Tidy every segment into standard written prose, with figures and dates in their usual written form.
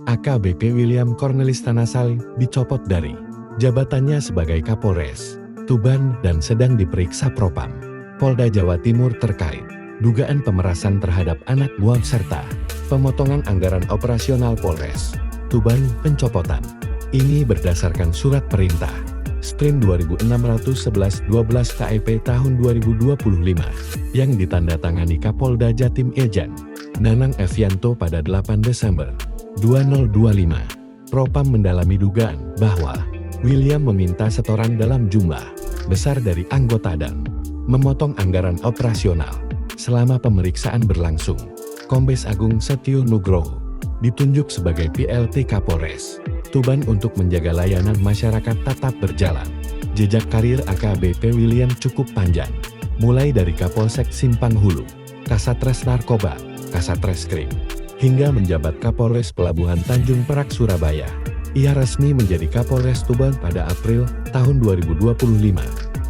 AKBP William Cornelis Tanasali dicopot dari jabatannya sebagai Kapolres Tuban dan sedang diperiksa Propam Polda Jawa Timur terkait dugaan pemerasan terhadap anak buah serta pemotongan anggaran operasional Polres Tuban. Pencopotan ini berdasarkan surat perintah Sprint 2611-12 KEP tahun 2025 yang ditandatangani Kapolda Jatim Irjen Nanang Evianto pada 8 Desember 2025. Propam mendalami dugaan bahwa William meminta setoran dalam jumlah besar dari anggota dan memotong anggaran operasional. Selama pemeriksaan berlangsung, Kombes Agung Setio Nugroho ditunjuk sebagai PLT Kapolres Tuban untuk menjaga layanan masyarakat tetap berjalan. Jejak karir AKBP William cukup panjang, mulai dari Kapolsek Simpang Hulu, Kasatres Narkoba, Kasatreskrim, hingga menjabat Kapolres Pelabuhan Tanjung Perak Surabaya. Ia resmi menjadi Kapolres Tuban pada April tahun 2025,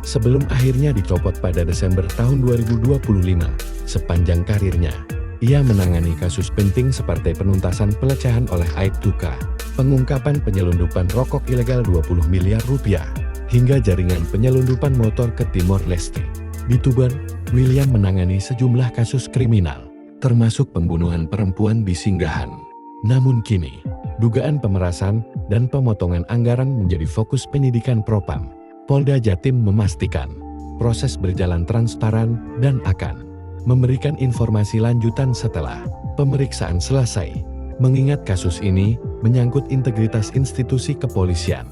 sebelum akhirnya dicopot pada Desember tahun 2025. Sepanjang karirnya, ia menangani kasus penting seperti penuntasan pelecehan oleh Aibtuka, pengungkapan penyelundupan rokok ilegal 20 miliar rupiah, hingga jaringan penyelundupan motor ke Timor Leste. Di Tuban, William menangani sejumlah kasus kriminal, termasuk pembunuhan perempuan di singgahan. Namun kini, dugaan pemerasan dan pemotongan anggaran menjadi fokus penyidikan Propam. Polda Jatim memastikan proses berjalan transparan dan akan memberikan informasi lanjutan setelah pemeriksaan selesai. Mengingat kasus ini menyangkut integritas institusi kepolisian,